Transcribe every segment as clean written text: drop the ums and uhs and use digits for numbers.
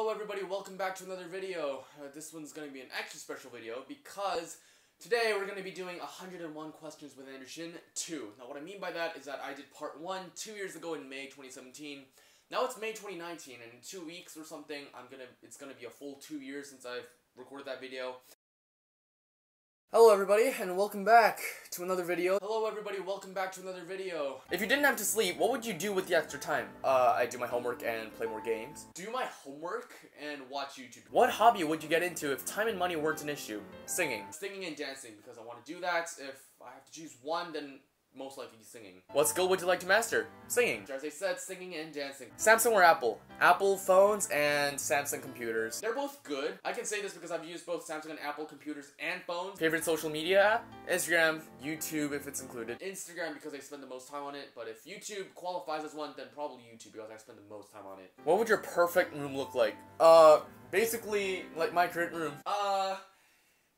Hello everybody, welcome back to another video. This one's going to be an extra special video because today we're going to be doing 101 questions with Andrew Shin 2. Now what I mean by that is that I did part 1 2 years ago in May 2017. Now it's May 2019 and in 2 weeks or something it's going to be a full 2 years since I've recorded that video. Hello everybody, and welcome back to another video. Hello everybody, welcome back to another video. If you didn't have to sleep, what would you do with the extra time? I do my homework and play more games. Do my homework and watch YouTube. What hobby would you get into if time and money weren't an issue? Singing. Singing and dancing, because I want to do that. If I have to choose one, then most likely singing. What skill would you like to master? Singing. As I said, singing and dancing. Samsung or Apple? Apple phones and Samsung computers. They're both good. I can say this because I've used both Samsung and Apple computers and phones. Favorite social media app? Instagram, YouTube if it's included. Instagram because I spend the most time on it, but if YouTube qualifies as one, then probably YouTube because I spend the most time on it. What would your perfect room look like? Basically, like my current room.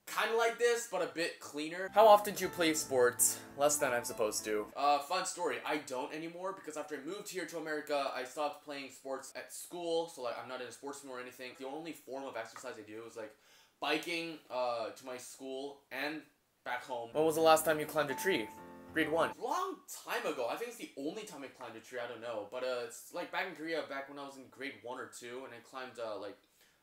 Kind of like this, but a bit cleaner. How often do you play sports? Less than I'm supposed to. Fun story. I don't anymore because after I moved here to America, I stopped playing sports at school. So like, I'm not in a sports team or anything. The only form of exercise I do is like biking to my school and back home. When was the last time you climbed a tree? Grade 1. Long time ago. I think it's the only time I climbed a tree. I don't know. But it's like back in Korea, back when I was in grade 1 or 2, and I climbed like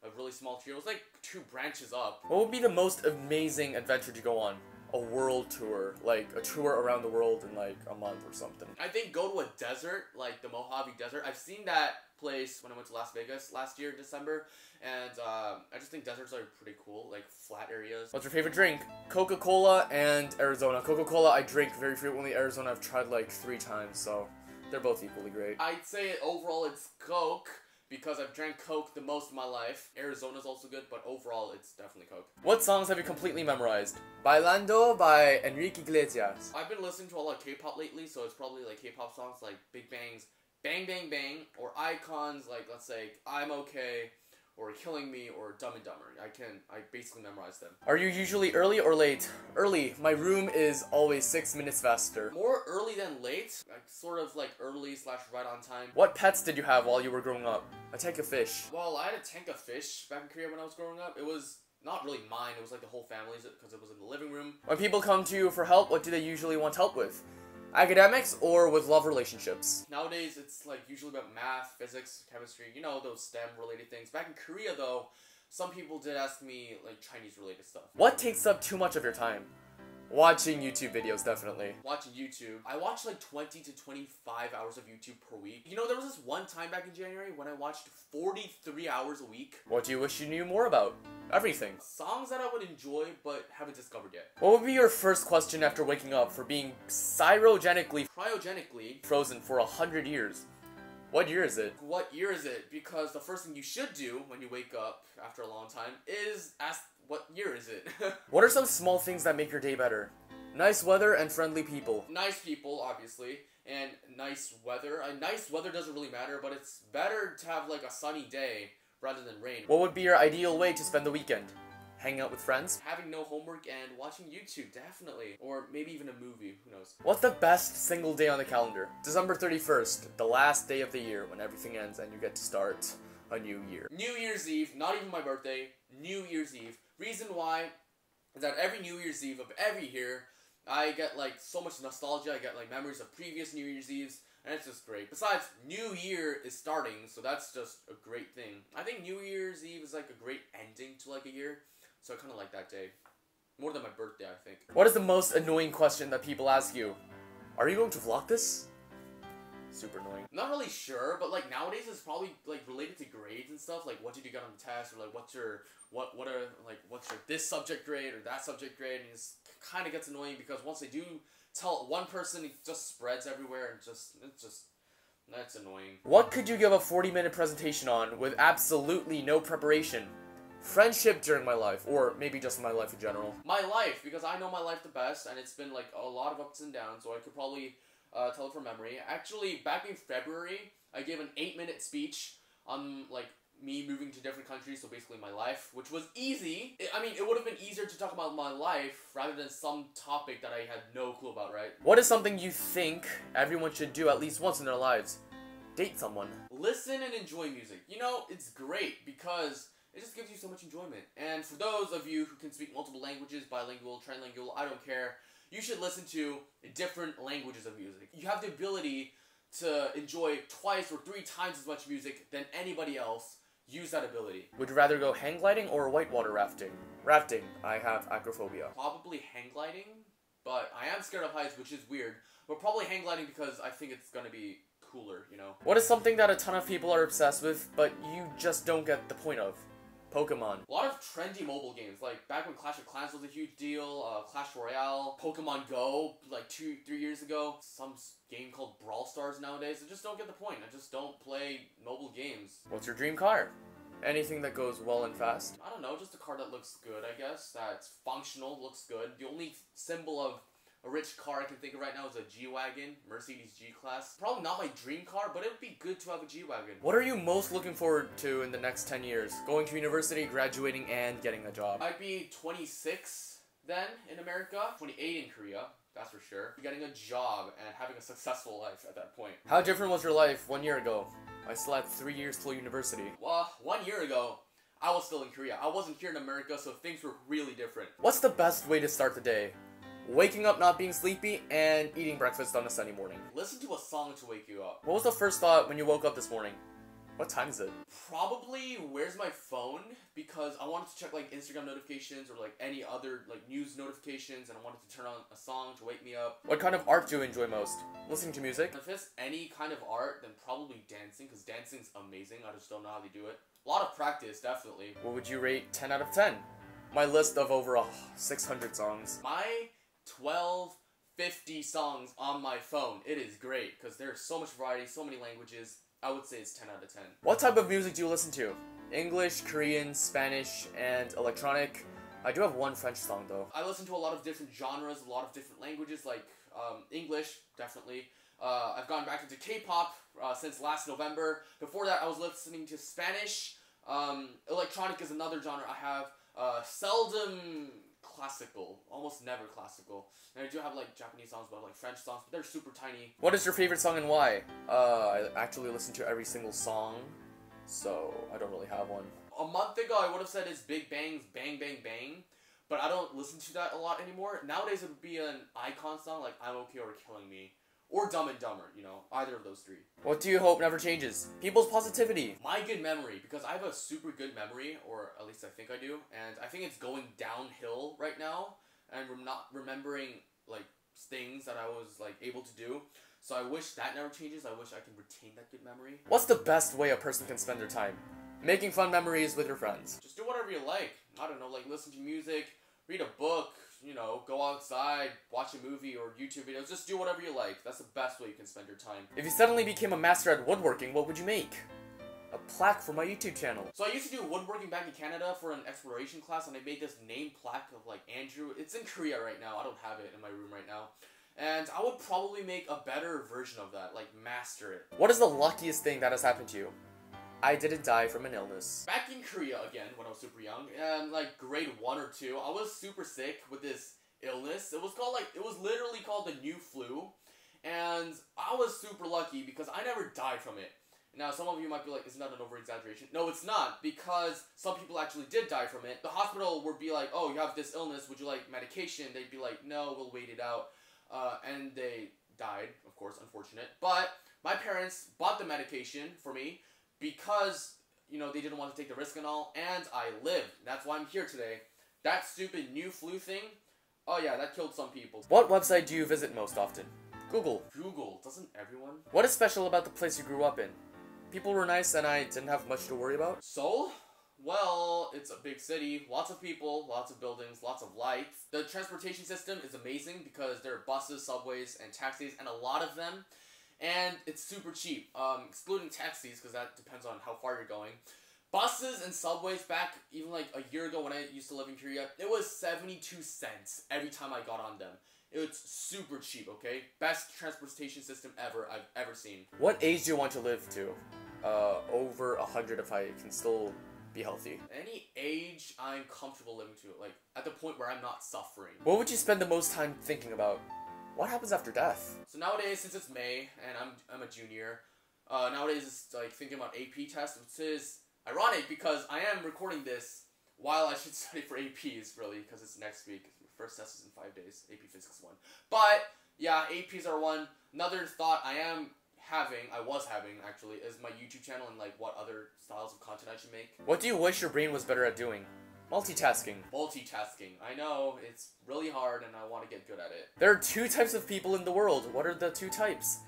a really small tree. It was like 2 branches up. What would be the most amazing adventure to go on? A world tour, like a tour around the world in like a month or something. I think go to a desert, like the Mojave Desert. I've seen that place when I went to Las Vegas last year in December, and I just think deserts are pretty cool, like flat areas. What's your favorite drink? Coca-Cola and Arizona. Coca-Cola I drink very frequently. Arizona I've tried like 3 times, so they're both equally great. I'd say overall it's Coke, because I've drank Coke the most of my life. Arizona's also good, but overall, it's definitely Coke. What songs have you completely memorized? Bailando by Enrique Iglesias. I've been listening to a lot of K-pop lately, so it's probably like K-pop songs like Big Bang's Bang Bang Bang, or Icons, like let's say I'm Okay, or Killing Me, or Dumb and Dumber. I basically memorize them. Are you usually early or late? Early. My room is always 6 minutes faster. More early than late. Sort of like early / right on time. What pets did you have while you were growing up? A tank of fish. Well, I had a tank of fish back in Korea when I was growing up. It was not really mine. It was like the whole family's because it was in the living room. When people come to you for help, what do they usually want help with? Academics or with love relationships? Nowadays, it's like usually about math, physics, chemistry, you know, those STEM related things. Back in Korea though, some people did ask me like Chinese related stuff. What takes up too much of your time? Watching YouTube videos, definitely. Watching YouTube. I watch like 20 to 25 hours of YouTube per week. You know, there was this one time back in January when I watched 43 hours a week. What do you wish you knew more about? Everything. Songs that I would enjoy but haven't discovered yet. What would be your first question after waking up for being cryogenically frozen for 100 years? What year is it? What year is it? Because the first thing you should do when you wake up after a long time is ask, what year is it? What are some small things that make your day better? Nice weather and friendly people. Nice people, obviously, and nice weather. Nice weather doesn't really matter, but it's better to have like a sunny day rather than rain. What would be your ideal way to spend the weekend? Hang out with friends? Having no homework and watching YouTube, definitely. Or maybe even a movie, who knows. What's the best single day on the calendar? December 31st, the last day of the year when everything ends and you get to start a new year. New Year's Eve, not even my birthday, New Year's Eve. Reason why is that every New Year's Eve of every year, I get like so much nostalgia, I get like memories of previous New Year's Eves, and it's just great. Besides, New Year is starting, so that's just a great thing. I think New Year's Eve is like a great ending to like a year. So I kind of like that day. More than my birthday, I think. What is the most annoying question that people ask you? Are you going to vlog this? Super annoying. Not really sure, but like nowadays it's probably like related to grades and stuff. Like what did you get on the test? Or like what's your this subject grade or that subject grade? And it kind of gets annoying because once they do tell one person, it just spreads everywhere and that's annoying. What could you give a 40-minute presentation on with absolutely no preparation? Friendship during my life, or maybe just my life in general. My life, because I know my life the best, and it's been like a lot of ups and downs, so I could probably tell it from memory. Actually, back in February, I gave an 8-minute speech on like me moving to different countries, so basically my life, which was easy. I mean, it would have been easier to talk about my life rather than some topic that I had no clue about, right? What is something you think everyone should do at least once in their lives? Date someone. Listen and enjoy music. You know, it's great because it just gives you so much enjoyment. And for those of you who can speak multiple languages, bilingual, trilingual, I don't care, you should listen to different languages of music. You have the ability to enjoy twice or 3 times as much music than anybody else. Use that ability. Would you rather go hang gliding or whitewater rafting? Rafting. I have acrophobia. Probably hang gliding, but I am scared of heights, which is weird. But probably hang gliding because I think it's gonna be cooler, you know? What is something that a ton of people are obsessed with, but you just don't get the point of? Pokemon. A lot of trendy mobile games, like back when Clash of Clans was a huge deal, Clash Royale, Pokemon Go, like 2-3 years ago. Some game called Brawl Stars nowadays. I just don't get the point. I just don't play mobile games. What's your dream car? Anything that goes well and fast? I don't know, just a car that looks good, I guess. That's functional, looks good. The only symbol of a rich car I can think of right now is a G-Wagon, Mercedes G-Class. Probably not my dream car, but it would be good to have a G-Wagon. What are you most looking forward to in the next 10 years? Going to university, graduating, and getting a job. I'd be 26 then in America, 28 in Korea, that's for sure. Getting a job and having a successful life at that point. How different was your life 1 year ago? I still had 3 years till university. Well, 1 year ago, I was still in Korea. I wasn't here in America, so things were really different. What's the best way to start the day? Waking up not being sleepy, and eating breakfast on a sunny morning. Listen to a song to wake you up. What was the first thought when you woke up this morning? What time is it? Probably, where's my phone? Because I wanted to check like Instagram notifications or like any other like news notifications, and I wanted to turn on a song to wake me up. What kind of art do you enjoy most? Listening to music? If it's any kind of art, then probably dancing, because dancing's amazing. I just don't know how they do it. A lot of practice, definitely. What would you rate 10 out of 10? My list of over 600 songs. My 1250 songs on my phone. It is great because there's so much variety, so many languages. I would say it's 10 out of 10. What type of music do you listen to? English, Korean, Spanish, and electronic. I do have one French song though. I listen to a lot of different genres, a lot of different languages, like English, definitely. I've gone back into K-pop since last November. Before that, I was listening to Spanish. Electronic is another genre I have. Seldom classical, almost never classical. And I do have like Japanese songs, but like French songs, but they're super tiny. What is your favorite song and why? I actually listen to every single song, so I don't really have one. A month ago, I would have said it's Big Bang's Bang Bang Bang, but I don't listen to that a lot anymore. Nowadays, it would be an icon song like I'm Okay or Killing Me. Or Dumb and Dumber, you know, either of those 3. What do you hope never changes? People's positivity. My good memory, because I have a super good memory, or at least I think I do, and I think it's going downhill right now, and I'm not remembering, like, things that I was, like, able to do. So I wish that never changes. I wish I can retain that good memory. What's the best way a person can spend their time? Making fun memories with your friends. Just do whatever you like. I don't know, like, listen to music, read a book, you know, go outside, watch a movie or YouTube videos, just do whatever you like. That's the best way you can spend your time. If you suddenly became a master at woodworking, what would you make? A plaque for my YouTube channel. So I used to do woodworking back in Canada for an exploration class, and I made this name plaque of like Andrew. It's in Korea right now. I don't have it in my room right now. And I would probably make a better version of that, like master it. What is the luckiest thing that has happened to you? I didn't die from an illness. Back in Korea again, when I was super young, and like grade 1 or 2, I was super sick with this illness. It was literally called the new flu, and I was super lucky because I never died from it. Now, some of you might be like, isn't that an over-exaggeration? No, it's not, because some people actually did die from it. The hospital would be like, oh, you have this illness, would you like medication? They'd be like, no, we'll wait it out. And they died, of course, unfortunate. But my parents bought the medication for me because, you know, they didn't want to take the risk and all, and I lived. That's why I'm here today. That stupid new flu thing, oh yeah, that killed some people. What website do you visit most often? Google. Google, doesn't everyone? What is special about the place you grew up in? People were nice and I didn't have much to worry about. Seoul? Well, it's a big city, lots of people, lots of buildings, lots of lights. The transportation system is amazing because there are buses, subways, and taxis, and a lot of them. And it's super cheap, excluding taxis, because that depends on how far you're going. Buses and subways back, even like a year ago when I used to live in Korea, it was 72 cents every time I got on them. It's super cheap, okay? Best transportation system I've ever seen. What age do you want to live to? Over 100 if I can still be healthy. Any age I'm comfortable living to, like at the point where I'm not suffering. What would you spend the most time thinking about? What happens after death? So nowadays, since it's May and I'm a junior, nowadays it's like thinking about AP tests, which is ironic because I am recording this while I should study for APs, really, because it's next week. First test is in 5 days, AP Physics 1. But, yeah, APs are one. Another thought I was having, actually, is my YouTube channel and, like, what other styles of content I should make. What do you wish your brain was better at doing? Multitasking. Multitasking. I know, it's really hard and I want to get good at it. There are 2 types of people in the world. What are the 2 types?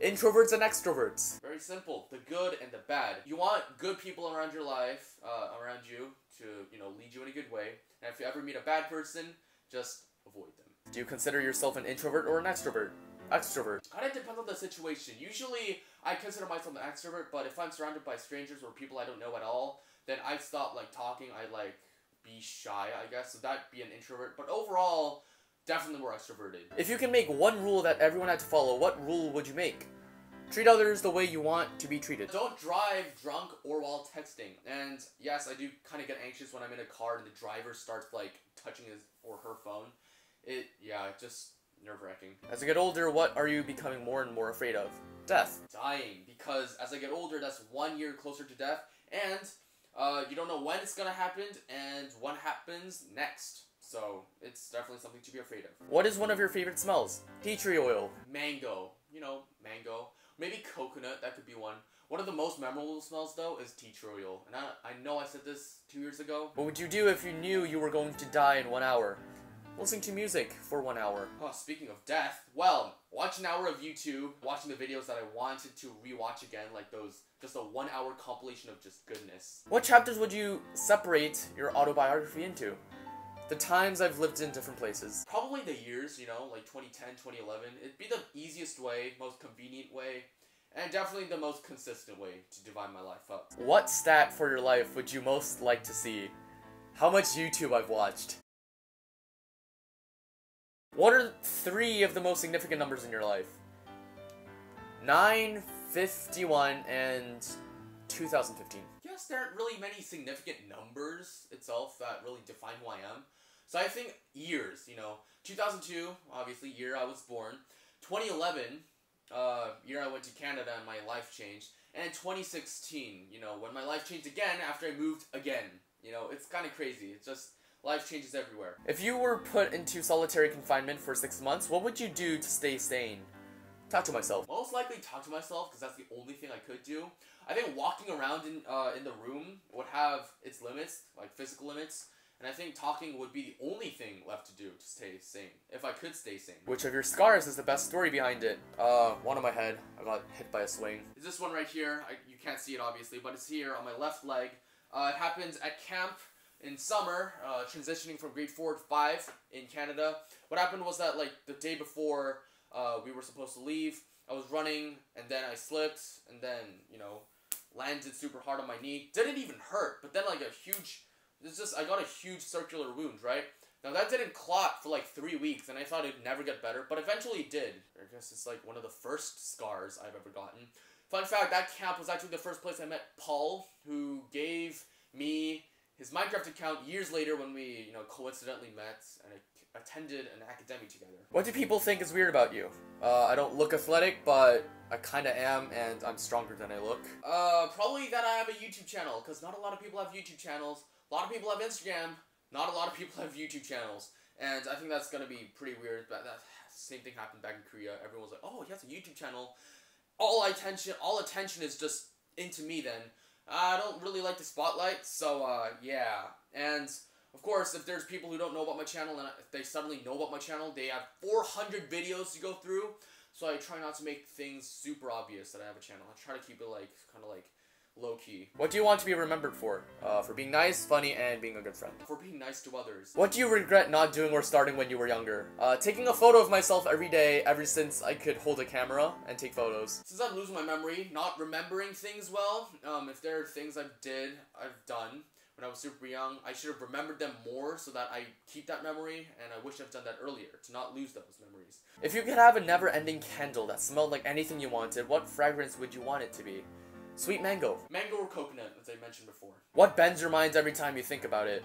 Introverts and extroverts. Very simple. The good and the bad. You want good people around your life, around you, to, you know, lead you in a good way. And if you ever meet a bad person, just avoid them. Do you consider yourself an introvert or an extrovert? Extrovert. Kind of depends on the situation. Usually, I consider myself an extrovert, but if I'm surrounded by strangers or people I don't know at all, then I'd stop, like, talking. I'd, like, be shy, I guess. So that'd be an introvert. But overall, definitely more extroverted. If you can make one rule that everyone had to follow, what rule would you make? Treat others the way you want to be treated. Don't drive drunk or while texting. And yes, I do kind of get anxious when I'm in a car and the driver starts like touching his or her phone. Just nerve-wracking. As I get older, what are you becoming more and more afraid of? Death. Dying. Because as I get older, that's 1 year closer to death. And you don't know when it's gonna happen and what happens next. So it's definitely something to be afraid of. What is one of your favorite smells? Tea tree oil. Mango. You know, mango. Maybe coconut, that could be one. One of the most memorable smells, though, is tea tree oil. And I know I said this 2 years ago. What would you do if you knew you were going to die in 1 hour? Listening to music for 1 hour. Oh, speaking of death, well, watch an hour of YouTube, watching the videos that I wanted to rewatch again, like those, just a 1 hour compilation of just goodness. What chapters would you separate your autobiography into? The times I've lived in different places. Probably the years, you know, like 2010, 2011. It'd be the easiest way, most convenient way, and definitely the most consistent way to divide my life up. What stat for your life would you most like to see? How much YouTube I've watched? What are 3 of the most significant numbers in your life? 9, 51, and 2015. Yes, there aren't really many significant numbers itself that really define who I am. So I think years, you know, 2002, obviously, year I was born. 2011, year I went to Canada and my life changed. And 2016, you know, when my life changed again after I moved again. You know, it's kind of crazy. It's just, life changes everywhere. If you were put into solitary confinement for 6 months, what would you do to stay sane? Talk to myself. Most likely talk to myself, because that's the only thing I could do. I think walking around in the room would have its limits, like physical limits. And I think talking would be the only thing left to do to stay sane, if I could stay sane. Which of your scars is the best story behind it? One on my head. I got hit by a swing. Is this one right here? You can't see it obviously, but it's here on my left leg. It happens at camp in summer, transitioning from grade 4 to 5 in Canada. What happened was that like the day before we were supposed to leave, I was running and then I slipped and then, you know, landed super hard on my knee. Didn't even hurt, but then like I got a huge circular wound, right? Now that didn't clot for like 3 weeks and I thought it'd never get better, but eventually it did. I guess it's like one of the first scars I've ever gotten. Fun fact, that camp was actually the first place I met Paul, who gave me his Minecraft account years later when we, you know, coincidentally met and attended an academy together. What do people think is weird about you? I don't look athletic, but I kinda am, and I'm stronger than I look. Probably that I have a YouTube channel, because not a lot of people have YouTube channels. A lot of people have Instagram, not a lot of people have YouTube channels. And I think that's gonna be pretty weird, but that same thing happened back in Korea. Everyone was like, oh, he has a YouTube channel. All attention is just into me then. I don't really like the spotlight, so, yeah. And, of course, if there's people who don't know about my channel, and if they suddenly know about my channel, they have 400 videos to go through, so I try not to make things super obvious that I have a channel. I try to keep it, like, kind of, like, low-key. What do you want to be remembered for? For being nice, funny, and being a good friend. For being nice to others. What do you regret not doing or starting when you were younger? Taking a photo of myself every day, ever since I could hold a camera and take photos. Since I'm losing my memory, not remembering things well, if there are things I've done when I was super young, I should have remembered them more so that I keep that memory, and I wish I've done that earlier, to not lose those memories. If you could have a never-ending candle that smelled like anything you wanted, what fragrance would you want it to be? Sweet mango. Mango or coconut, as I mentioned before. What bends your mind every time you think about it?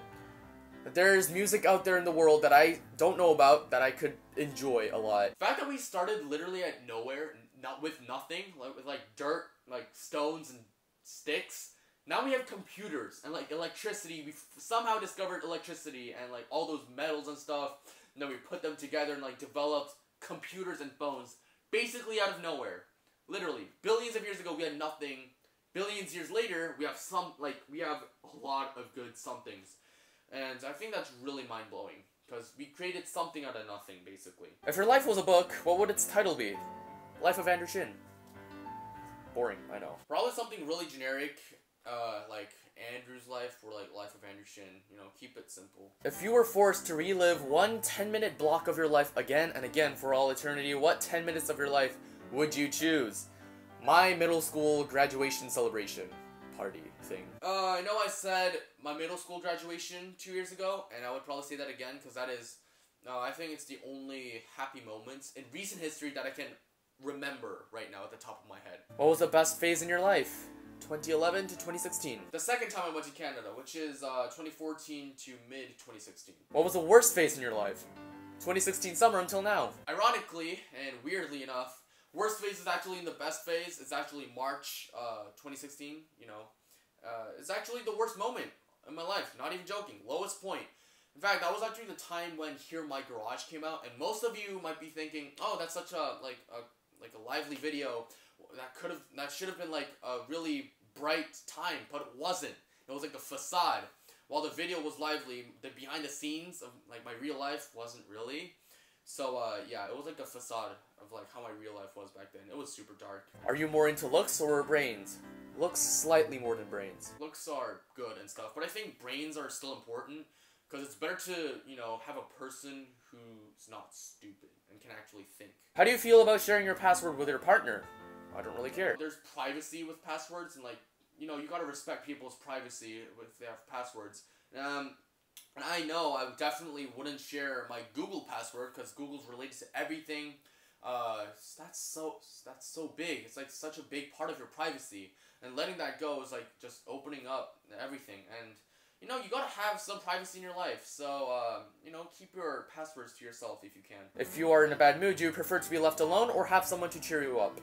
That there's music out there in the world that I don't know about that I could enjoy a lot. The fact that we started literally at nowhere, not with nothing, with like dirt, like stones and sticks. Now we have computers and like electricity. We somehow discovered electricity and like all those metals and stuff. And then we put them together and like developed computers and phones basically out of nowhere. Literally, billions of years ago we had nothing. Billions years later we have we have a lot of good somethings. And I think that's really mind-blowing because we created something out of nothing basically. If your life was a book, what would its title be? Life of Andrew Shin. Boring, I know. Probably something really generic, like Andrew's life or like Life of Andrew Shin. You know, keep it simple. If you were forced to relive one 10-minute block of your life again and again for all eternity, what 10 minutes of your life would you choose? My middle school graduation celebration party thing. I know I said my middle school graduation 2 years ago, and I would probably say that again because that is, I think it's the only happy moments in recent history that I can remember right now at the top of my head. What was the best phase in your life? 2011 to 2016. The second time I went to Canada, which is 2014 to mid-2016. What was the worst phase in your life? 2016 summer until now. Ironically, and weirdly enough, worst phase is actually in the best phase. It's actually March 2016, you know. It's actually the worst moment in my life, not even joking. Lowest point. In fact, that was actually the time when Here My Garage came out, and most of you might be thinking, oh, that's such a a lively video. That should have been like a really bright time, but it wasn't. It was like a facade. While the video was lively, the behind the scenes of like my real life wasn't really. So yeah, it was like a facade of like how my real life was back then. It was super dark. Are you more into looks or brains? Looks slightly more than brains. Looks are good and stuff, but I think brains are still important because it's better to, you know, have a person who's not stupid and can actually think. How do you feel about sharing your password with your partner? I don't really care. There's privacy with passwords, and like, you know, you gotta respect people's privacy if they have passwords. And I know I definitely wouldn't share my Google password because Google's related to everything. That's so big. It's like such a big part of your privacy, and letting that go is like just opening up everything. And you know, you gotta have some privacy in your life. So you know, keep your passwords to yourself if you can. If you are in a bad mood, do you prefer to be left alone or have someone to cheer you up?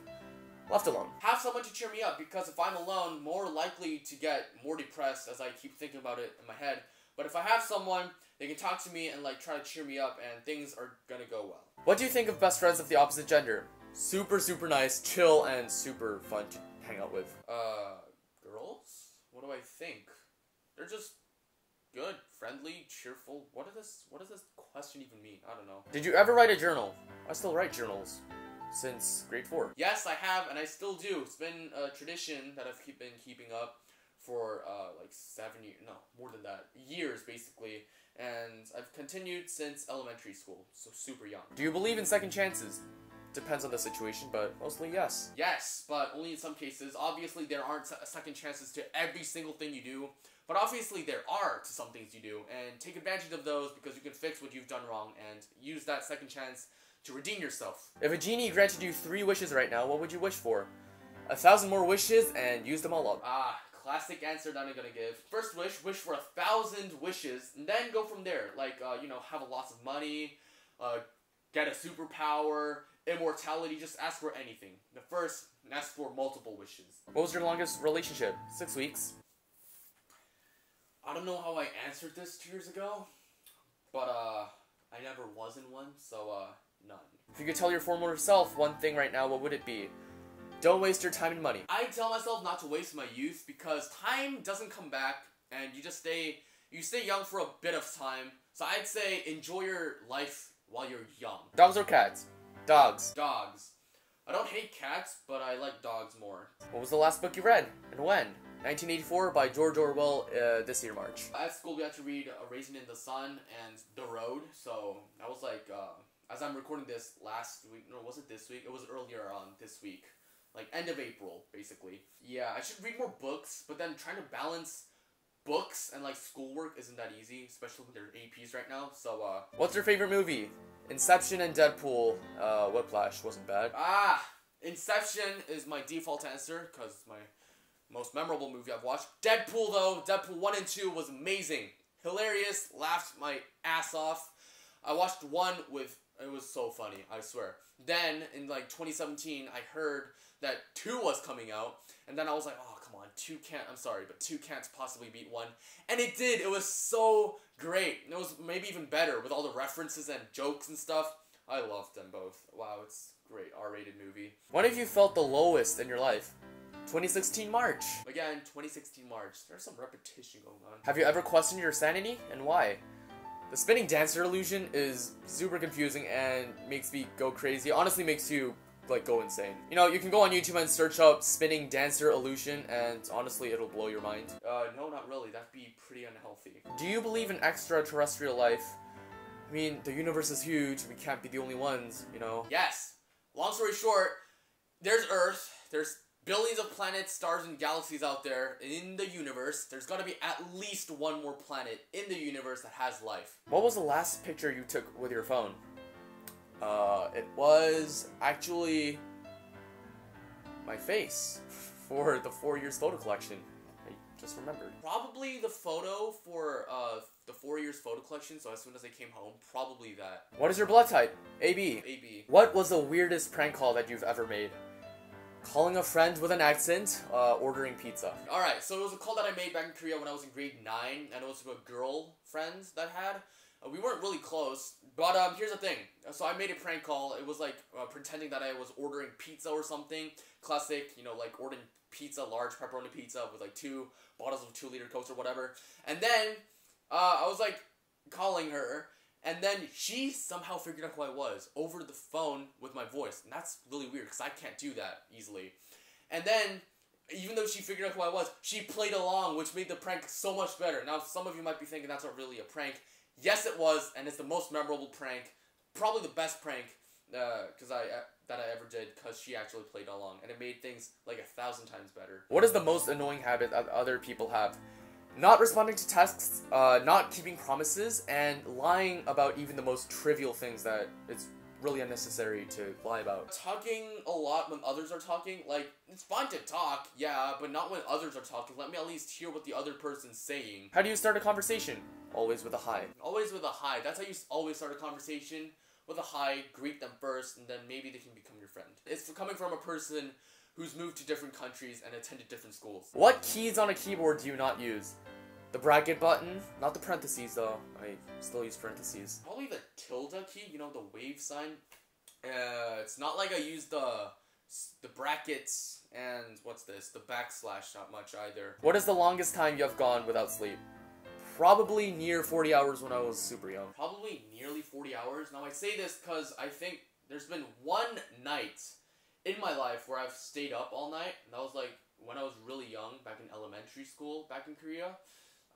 Left alone. Have someone to cheer me up, because if I'm alone, more likely to get more depressed as I keep thinking about it in my head. But if I have someone, they can talk to me and like try to cheer me up, and things are gonna go well. What do you think of best friends of the opposite gender? Super nice, chill, and super fun to hang out with. Girls? What do I think? They're just good, friendly, cheerful. What does this question even mean? I don't know. Did you ever write a journal? I still write journals. Since grade 4. Yes, I have, and I still do. It's been a tradition that I've been keeping up for like 7 years, no, more than that, years basically, and I've continued since elementary school, so super young. Do you believe in second chances? Depends on the situation, but mostly yes. Yes, but only in some cases. Obviously, there aren't second chances to every single thing you do, but obviously there are to some things you do, and take advantage of those because you can fix what you've done wrong and use that second chance to redeem yourself. If a genie granted you 3 wishes right now, what would you wish for? 1,000 more wishes and use them all up. Classic answer that I'm gonna give. First wish for 1,000 wishes, and then go from there. Like, you know, have lots of money, get a superpower, immortality, just ask for anything. The first, ask for multiple wishes. What was your longest relationship? 6 weeks. I don't know how I answered this 2 years ago, but, I never was in one, so, none. If you could tell your former self one thing right now, what would it be? Don't waste your time and money. I tell myself not to waste my youth because time doesn't come back, and you stay young for a bit of time. So I'd say enjoy your life while you're young. Dogs or cats? Dogs. Dogs. I don't hate cats, but I like dogs more. What was the last book you read, and when? 1984 by George Orwell, this year March. At school we had to read A Raisin in the Sun and The Road, so I was like, as I'm recording this last week, no, was it this week? It was earlier on this week. Like, end of April, basically. Yeah, I should read more books, but then trying to balance books and, like, schoolwork isn't that easy, especially when they're APs right now, so, What's your favorite movie? Inception and Deadpool. Whiplash wasn't bad. Inception is my default answer, because it's my most memorable movie I've watched. Deadpool, though, Deadpool 1 and 2 was amazing. Hilarious, laughed my ass off. I watched 1 with, it was so funny, I swear. Then, in, like, 2017, I heard that 2 was coming out, and then I was like, oh, come on, 2 can't, I'm sorry, but 2 can't possibly beat 1. And it did. It was so great. It was maybe even better with all the references and jokes and stuff. I loved them both. Wow, it's great R-rated movie. When have you felt the lowest in your life? 2016 March. Again, 2016 March. There's some repetition going on. Have you ever questioned your sanity, and why? The spinning dancer illusion is super confusing and makes me go crazy. Honestly makes you, like, go insane. You know, you can go on YouTube and search up spinning dancer illusion, and honestly, it'll blow your mind. No, not really. That'd be pretty unhealthy. Do you believe in extraterrestrial life? I mean, the universe is huge. We can't be the only ones, you know? Yes. Long story short, there's Earth. There's billions of planets, stars, and galaxies out there in the universe. There's gotta be at least one more planet in the universe that has life. What was the last picture you took with your phone? It was actually my face for the 4 years photo collection. I just remembered. Probably the photo for the 4 years photo collection, so as soon as I came home, probably that. What is your blood type? AB. AB. What was the weirdest prank call that you've ever made? Calling a friend with an accent, ordering pizza. Alright, so it was a call that I made back in Korea when I was in grade 9, and it was to a girl friend that had. We weren't really close, but here's the thing. So I made a prank call. It was like pretending that I was ordering pizza or something. Classic, you know, like ordering pizza, large pepperoni pizza with like 2 bottles of 2-liter Cokes or whatever. And then I was like calling her, and then she somehow figured out who I was over the phone with my voice. And that's really weird because I can't do that easily. And then, even though she figured out who I was, she played along, which made the prank so much better. Now, some of you might be thinking that's not really a prank. Yes, it was, and it's the most memorable prank. Probably the best prank that I ever did, because she actually played along. And it made things like 1,000 times better. What is the most annoying habit that other people have? Not responding to texts, not keeping promises, and lying about even the most trivial things that it's really unnecessary to lie about. Talking a lot when others are talking, like, it's fine to talk, yeah, but not when others are talking. Let me at least hear what the other person's saying. How do you start a conversation? Always with a hi. Always with a hi. That's how you always start a conversation. With a hi, greet them first, and then maybe they can become your friend. It's coming from a person who's moved to different countries and attended different schools. What keys on a keyboard do you not use? The bracket button, not the parentheses though. I still use parentheses. Probably the tilde key, you know, the wave sign. It's not like I use the brackets and what's this? The backslash, not much either. What is the longest time you have gone without sleep? Probably near 40 hours when I was super young. Probably nearly 40 hours. Now I say this because I think there's been one night in my life where I've stayed up all night, and that was like when I was really young, back in elementary school, back in Korea.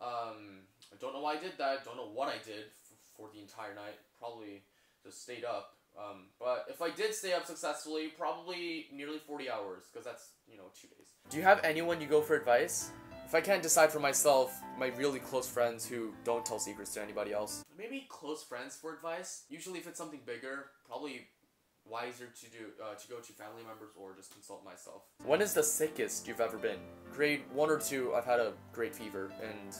I don't know why I did that, don't know what I did for the entire night, probably just stayed up. But if I did stay up successfully, probably nearly 40 hours, because that's, you know, 2 days. Do you have anyone you go for advice? If I can't decide for myself, my really close friends who don't tell secrets to anybody else. Maybe close friends for advice. Usually if it's something bigger, probably wiser to go to family members or just consult myself. When is the sickest you've ever been? Grade 1 or 2, I've had a great fever, and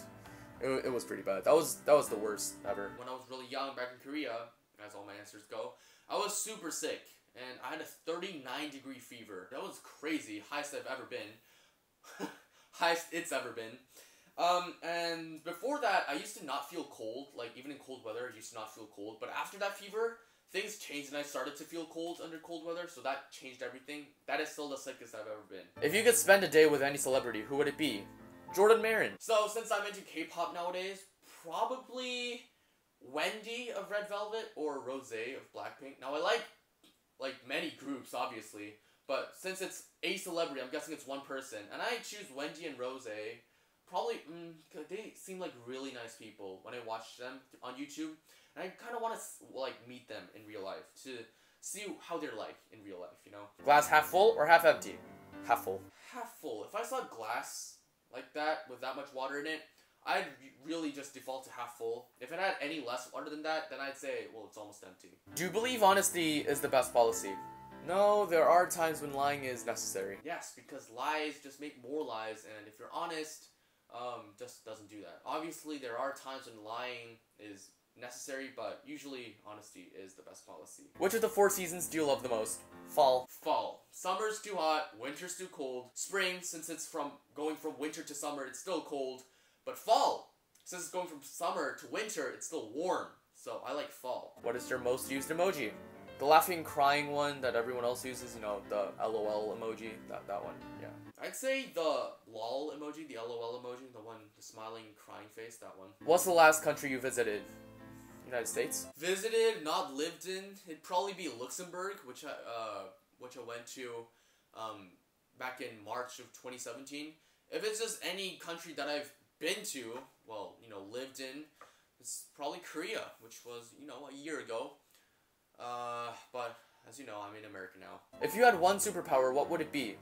it was pretty bad. That was the worst ever. When I was really young back in Korea, as all my answers go, I was super sick, and I had a 39-degree fever. That was crazy, highest I've ever been. Highest it's ever been. And before that, I used to not feel cold. Like, even in cold weather, I used to not feel cold. But after that fever, things changed and I started to feel cold under cold weather, so that changed everything. That is still the sickest I've ever been. If you could spend a day with any celebrity, who would it be? Jordan Marin. So, since I'm into K-pop nowadays, probably Wendy of Red Velvet or Rose of Blackpink. Now, I like many groups, obviously, but since it's a celebrity, I'm guessing it's one person, and I choose Wendy and Rose. Probably, they seem like really nice people when I watch them on YouTube, and I kind of want to, like, meet them in real life to see how they're like in real life, you know? Glass half full or half empty? Half full. Half full. If I saw glass like that with that much water in it, I'd really just default to half full. If it had any less water than that, then I'd say, well, it's almost empty. Do you believe honesty is the best policy? No, there are times when lying is necessary. Yes, because lies just make more lies, and if you're honest, just doesn't do that. Obviously, there are times when lying is necessary, but usually honesty is the best policy. Which of the 4 seasons do you love the most? Fall. Fall. Summer's too hot, winter's too cold. Spring, since it's going from winter to summer, it's still cold. But fall, since it's going from summer to winter, it's still warm. So I like fall. What is your most used emoji? The laughing, crying one that everyone else uses, you know, the LOL emoji, that one, yeah. I'd say the LOL emoji, the LOL emoji, the smiling, crying face, that one. What's the last country you visited? United States? Visited, not lived in. It'd probably be Luxembourg, which I went to back in March of 2017. If it's just any country that I've been to, well, you know, lived in, it's probably Korea, which was, you know, a year ago. But as you know, I'm in America now. If you had one superpower, what would it be?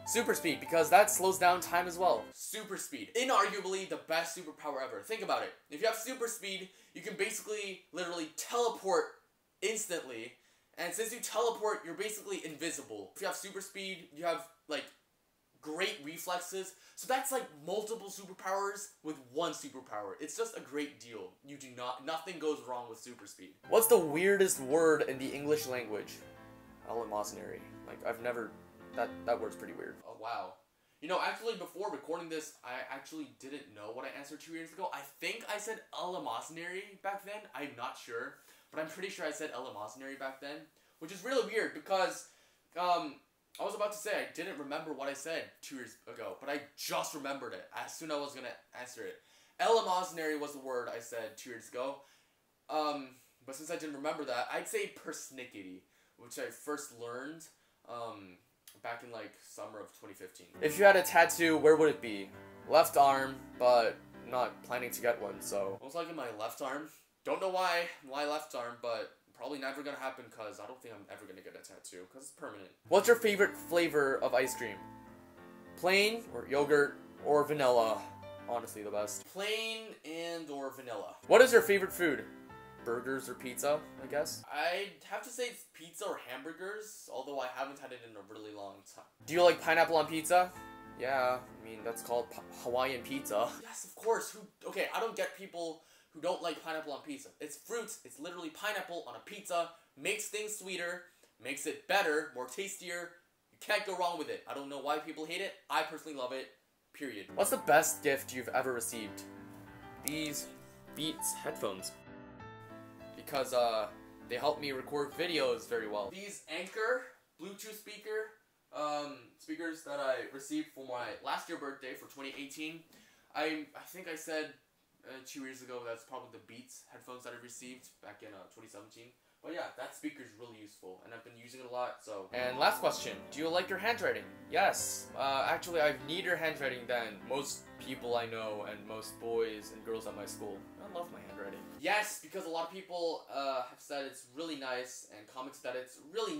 Super speed, because that slows down time as well. Super speed. Inarguably the best superpower ever. Think about it. If you have super speed, you can basically, literally teleport instantly. And since you teleport, you're basically invisible. If you have super speed, you have, like, great reflexes. So that's like multiple superpowers with one superpower. It's just a great deal. Nothing goes wrong with super speed. What's the weirdest word in the English language? Eleemosynary. Like, I've never... That word's pretty weird. Oh, wow. You know, actually, before recording this, I actually didn't know what I answered 2 years ago. I think I said eleemosynary back then. I'm not sure. But I'm pretty sure I said eleemosynary back then. Which is really weird because, I was about to say I didn't remember what I said 2 years ago. But I just remembered it as soon as I was going to answer it. Eleemosynary was the word I said 2 years ago. But since I didn't remember that, I'd say persnickety, which I first learned, back in like summer of 2015. If you had a tattoo, where would it be? Left arm, but not planning to get one, so... Most likely my left arm. Don't know why left arm, but probably never gonna happen because I don't think I'm ever gonna get a tattoo because it's permanent. What's your favorite flavor of ice cream? Plain, or yogurt, or vanilla? Honestly, the best. Plain and or vanilla. What is your favorite food? Burgers or pizza, I guess? I'd have to say it's pizza or hamburgers, although I haven't had it in a really long time. Do you like pineapple on pizza? Yeah, I mean, that's called Hawaiian pizza. Yes, of course. Okay, I don't get people who don't like pineapple on pizza. It's fruits, it's literally pineapple on a pizza, makes things sweeter, makes it better, more tastier. You can't go wrong with it. I don't know why people hate it. I personally love it, period. What's the best gift you've ever received? These Beats headphones. Because, they help me record videos very well. These Anchor Bluetooth speakers that I received for my last year birthday for 2018. I think I said 2 years ago that's probably the Beats headphones that I received back in 2017. But yeah, that speaker is really useful, and I've been using it a lot, so... And last question, do you like your handwriting? Yes. Actually, I have neater handwriting than most people I know and most boys and girls at my school. I love my handwriting. Yes, because a lot of people have said it's really nice and commented that it's really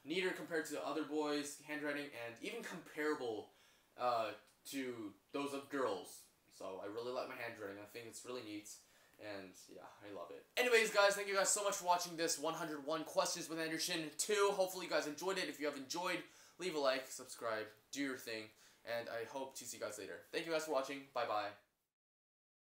neater compared to other boys' handwriting, and even comparable to those of girls. So I really like my handwriting. I think it's really neat. And yeah, I love it. Anyways, guys, thank you guys so much for watching this 101 Questions with Andrew Shin 2. Hopefully you guys enjoyed it. If you have enjoyed, leave a like, subscribe, do your thing. And I hope to see you guys later. Thank you guys for watching. Bye-bye.